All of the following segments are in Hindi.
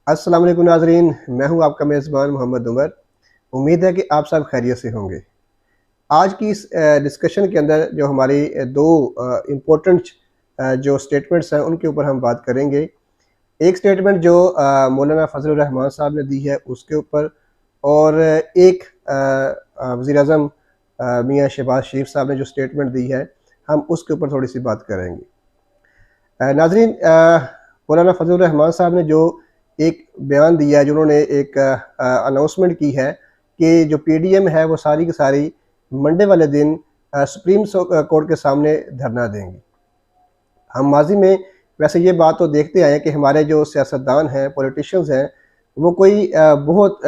अस्सलाम वालेकुम नाज़रीन, मैं हूं आपका मेज़बान मोहम्मद उमर। उम्मीद है कि आप सब खैरियत से होंगे। आज की इस डिस्कशन के अंदर जो हमारी दो इम्पोर्टेंट जो स्टेटमेंट्स हैं उनके ऊपर हम बात करेंगे। एक स्टेटमेंट जो मौलाना फजलुर रहमान साहब ने दी है उसके ऊपर, और एक वज़ीर-ए-आज़म मियाँ शहबाज शरीफ साहब ने जो स्टेटमेंट दी है हम उसके ऊपर थोड़ी सी बात करेंगे। नाज़रीन, मौलाना फजलुर रहमान साहब ने जो एक बयान दिया है, जो उन्होंने एक अनाउंसमेंट की है कि जो पीडीएम है वो सारी की सारी मंडे वाले दिन सुप्रीम कोर्ट के सामने धरना देंगे। हम माजी में वैसे ये बात तो देखते आए हैं कि हमारे जो सियासतदान हैं, पॉलिटिशियंस हैं, वो कोई बहुत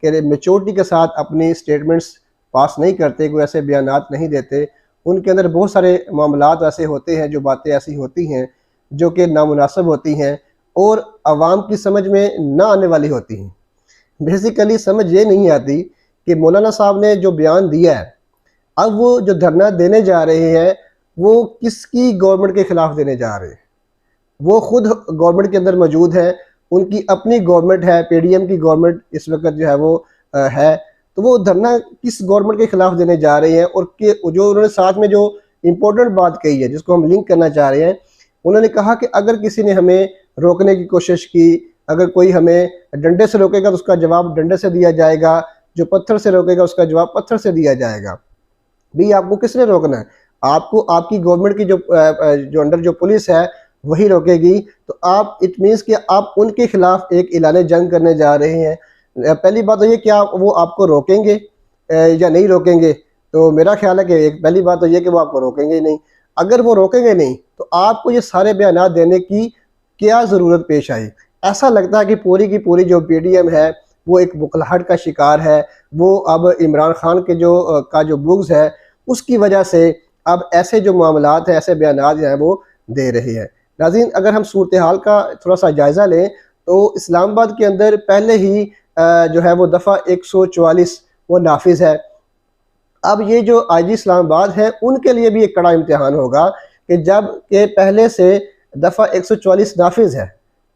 मेच्योरिटी के साथ अपनी स्टेटमेंट्स पास नहीं करते, कोई ऐसे बयानात नहीं देते। उनके अंदर बहुत सारे मामलात ऐसे होते हैं, जो बातें ऐसी होती हैं जो कि नामुनासिब होती हैं और आवाम की समझ में ना आने वाली होती हैं। बेसिकली समझ ये नहीं आती कि मौलाना साहब ने जो बयान दिया है, अब वो जो धरना देने जा रहे हैं वो किसकी गवर्नमेंट के ख़िलाफ़ देने जा रहे हैं। वो खुद गवर्नमेंट के अंदर मौजूद है, उनकी अपनी गवर्नमेंट है, पीडीएम की गवर्नमेंट इस वक्त जो है वो है। तो वो धरना किस गवर्नमेंट के खिलाफ देने जा रहे हैं, और के जो उन्होंने साथ में जो इम्पोर्टेंट बात कही है जिसको हम लिंक करना चाह रहे हैं, उन्होंने कहा कि अगर किसी ने हमें रोकने की कोशिश की, अगर कोई हमें डंडे से रोकेगा तो उसका जवाब डंडे से दिया जाएगा, जो पत्थर से रोकेगा उसका जवाब पत्थर से दिया जाएगा। भाई आपको किसने रोकना है? आपको आपकी गवर्नमेंट की जो अंडर जो पुलिस है वही रोकेगी। तो आप इट मीन्स कि आप उनके खिलाफ एक ऐलान जंग करने जा रहे हैं। पहली बात तो ये कि वो आपको रोकेंगे या नहीं रोकेंगे। तो मेरा ख्याल है कि एक पहली बात तो ये कि वो आपको रोकेंगे ही नहीं। अगर वो रोकेंगे नहीं तो आपको ये सारे बयान देने की क्या ज़रूरत पेश आई? ऐसा लगता है कि पूरी की पूरी जो पीडीएम है वो एक बुखलाहट का शिकार है। वो अब इमरान खान के जो बुग़्ज़ है उसकी वजह से अब ऐसे जो मामलात हैं, ऐसे बयानात जो हैं वो दे रहे हैं। नाज़रीन, अगर हम सूरत हाल का थोड़ा सा जायज़ा लें तो इस्लामाबाद के अंदर पहले ही जो है वो दफ़ा 144 वो नाफिज है। अब ये जो आईजी इस्लामाबाद है उनके लिए भी एक कड़ा इम्तिहान होगा कि जब के पहले से दफ़ा 144 नाफिज है,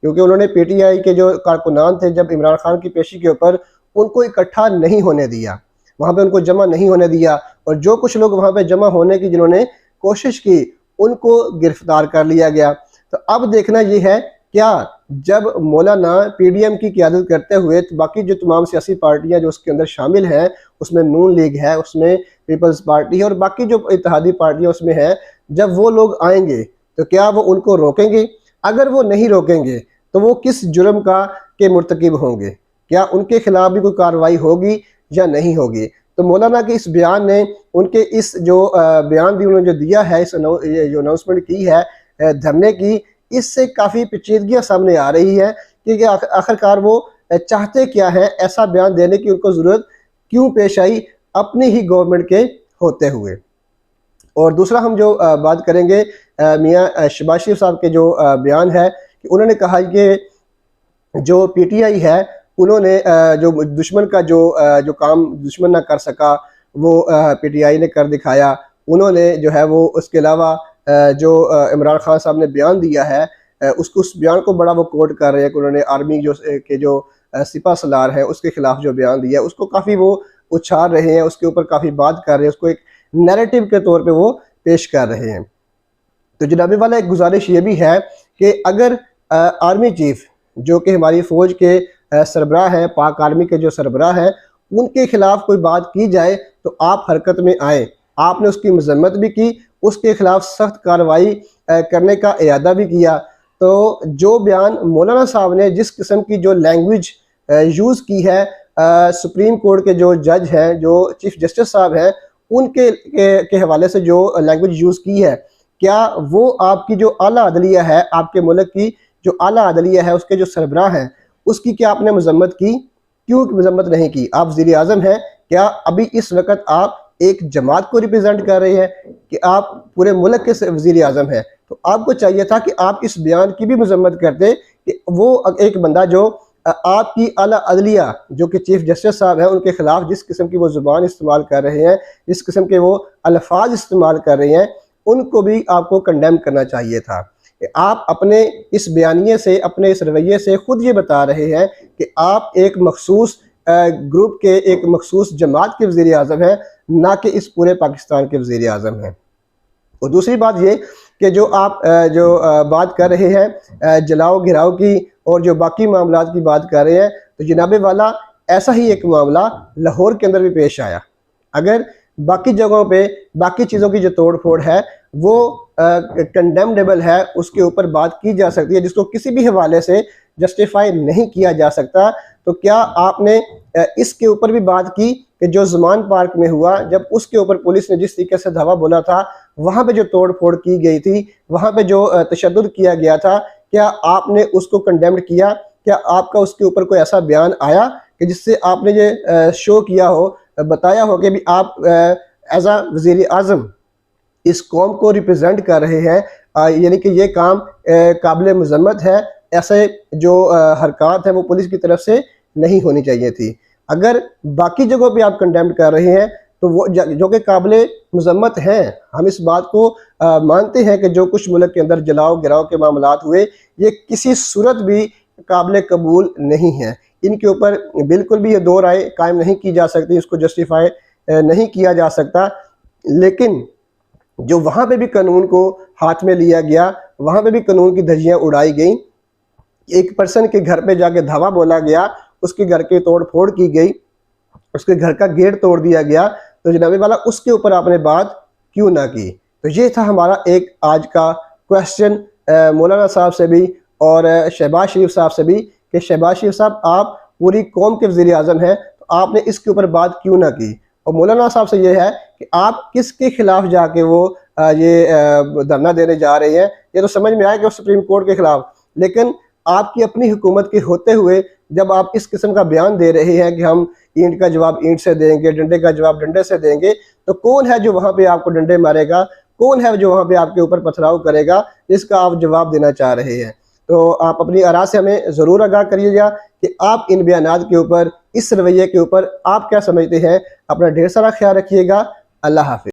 क्योंकि उन्होंने पीटीआई के जो कारकुनान थे जब इमरान खान की पेशी के ऊपर उनको इकट्ठा नहीं होने दिया, वहाँ पे उनको जमा नहीं होने दिया, और जो कुछ लोग वहाँ पे जमा होने की जिन्होंने कोशिश की उनको गिरफ्तार कर लिया गया। तो अब देखना ये है क्या जब मौलाना पीडीएम की क़यादत करते हुए तो बाकी जो तमाम सियासी पार्टियां जो उसके अंदर शामिल हैं, उसमें नून लीग है, उसमें पीपल्स पार्टी है और बाकी जो इत्तेहादी पार्टियां उसमें हैं, जब वो लोग आएंगे तो क्या वो उनको रोकेंगे? अगर वो नहीं रोकेंगे तो वो किस जुर्म का के मुर्तकिब होंगे? क्या उनके खिलाफ भी कोई कार्रवाई होगी या नहीं होगी? तो मौलाना के इस बयान ने, उनके इस जो बयान भी उन्होंने जो दिया है, इस ये जो अनाउंसमेंट की है धरने की, इससे काफ़ी पेचीदगियाँ सामने आ रही है कि आखिरकार वो चाहते क्या हैं, ऐसा बयान देने की उनको ज़रूरत क्यों पेश आई अपनी ही गवर्नमेंट के होते हुए। और दूसरा हम जो बात करेंगे मियाँ शहबाज शरीफ साहब के जो बयान है कि उन्होंने कहा कि जो पीटीआई है उन्होंने जो दुश्मन का जो काम दुश्मन ना कर सका वो पीटीआई ने कर दिखाया। उन्होंने जो है वो उसके अलावा जो इमरान खान साहब ने बयान दिया है उस बयान को बड़ा वो कोट कर रहे हैं कि उन्होंने आर्मी जो सिपा सलार है उसके खिलाफ जो बयान दिया है उसको काफ़ी वो उछाल रहे हैं, उसके ऊपर काफ़ी बात कर रहे हैं, उसको एक नैरेटिव के तौर पे वो पेश कर रहे हैं। तो जनाबे वाला एक गुजारिश ये भी है कि अगर आर्मी चीफ जो कि हमारी फ़ौज के सरबराह हैं, पाक आर्मी के जो सरबराह हैं, उनके खिलाफ कोई बात की जाए तो आप हरकत में आएँ। आपने उसकी मजम्मत भी की, उसके खिलाफ सख्त कार्रवाई करने का इरादा भी किया। तो जो बयान मौलाना साहब ने जिस किस्म की जो लैंग्वेज यूज़ की है, सुप्रीम कोर्ट के जो जज हैं, जो चीफ जस्टिस साहब हैं, उनके हवाले से जो लैंग्वेज यूज़ की है, क्या वो आपकी जो आला अदलिया है, आपके मुल्क की जो आला अदलिया है, उसके जो सरबराह हैं, उसकी क्या आपने मजम्मत की? क्यों मजम्मत नहीं की? आप वज़ीर आज़म हैं, क्या अभी इस वक्त आप एक जमात को रिप्रेजेंट कर रहे हैं कि आप पूरे मुल्क के वज़ीर आज़म हैं? तो आपको चाहिए था कि आप इस बयान की भी मजम्मत करते कि वो एक बंदा जो आपकी आला अदलिया जो कि चीफ जस्टिस साहब हैं उनके खिलाफ जिस किस्म की वो ज़ुबान इस्तेमाल कर रहे हैं, जिस किस्म के वो अल्फाज इस्तेमाल कर रहे हैं, उनको भी आपको कंडेम करना चाहिए था। कि आप अपने इस बयानिए से, अपने इस रवैये से खुद ये बता रहे हैं कि आप एक मखसूस ग्रुप के, एक मखसूस जमात के वज़ीर आज़म हैं, ना कि इस पूरे पाकिस्तान के वज़ीर आज़म हैं। और दूसरी बात ये कि जो आप बात कर रहे हैं जलाओ गिराओ की और जो बाकी मामलात की बात कर रहे हैं, तो जनाबे वाला ऐसा ही एक मामला लाहौर के अंदर भी पेश आया। अगर बाकी जगहों पे बाकी चीज़ों की जो तोड़ फोड़ है वो कंडेमनेबल है, उसके ऊपर बात की जा सकती है, जिसको किसी भी हवाले से जस्टिफाई नहीं किया जा सकता, तो क्या आपने इसके ऊपर भी बात की कि जो ज़मान पार्क में हुआ, जब उसके ऊपर पुलिस ने जिस तरीके से धावा बोला था, वहाँ पे जो तोड़ फोड़ की गई थी, वहाँ पे जो तशद्दुद किया गया था, क्या आपने उसको कंडेम्ड किया? क्या आपका उसके ऊपर कोई ऐसा बयान आया कि जिससे आपने ये शो किया हो, बताया हो कि भी आप एज आ वज़ीर आज़म इस कौम को रिप्रेजेंट कर रहे हैं, यानी कि ये काम काबिल मज़म्मत है, ऐसे जो हरकत है वो पुलिस की तरफ से नहीं होनी चाहिए थी। अगर बाकी जगहों पे आप कंडेम्ड कर रहे हैं तो वो जो कि काबिल मज़म्मत हैं, हम इस बात को मानते हैं कि जो कुछ मुल्क के अंदर जलाओ गिराओ के मामलात हुए, ये किसी सूरत भी काबिल कबूल नहीं है। इनके ऊपर बिल्कुल भी ये दो राय कायम नहीं की जा सकती, इसको जस्टिफाई नहीं किया जा सकता। लेकिन जो वहाँ पे भी कानून को हाथ में लिया गया, वहाँ पे भी कानून की धज्जियाँ उड़ाई गई, एक पर्सन के घर पे जाके धावा बोला गया, उसके घर की तोड़ फोड़ की गई, उसके घर का गेट तोड़ दिया गया, तो जनाबे वाला उसके ऊपर आपने बात क्यों ना की? तो ये था हमारा एक आज का क्वेश्चन मौलाना साहब से भी और शहबाज शरीफ साहब से भी कि शहबाज शरीफ साहब, आप पूरी कौम के वज़ीर आज़म हैं, तो आपने इसके ऊपर बात क्यों ना की? और मौलाना साहब से ये है कि आप किसके खिलाफ जाके वो ये धरना देने जा रहे हैं? ये तो समझ में आया कि वो सुप्रीम कोर्ट के खिलाफ, लेकिन आपकी अपनी हुकूमत के होते हुए जब आप इस किस्म का बयान दे रहे हैं कि हम ईंट का जवाब ईंट से देंगे, डंडे का जवाब डंडे से देंगे, तो कौन है जो वहाँ पे आपको डंडे मारेगा? कौन है जो वहाँ पे आपके ऊपर पथराव करेगा, जिसका आप जवाब देना चाह रहे हैं? तो आप अपनी आरा से हमें ज़रूर आगाह करिएगा कि आप इन बयानात के ऊपर, इस रवैये के ऊपर आप क्या समझते हैं। अपना ढेर सारा ख्याल रखिएगा। अल्लाह हाफ़िज़।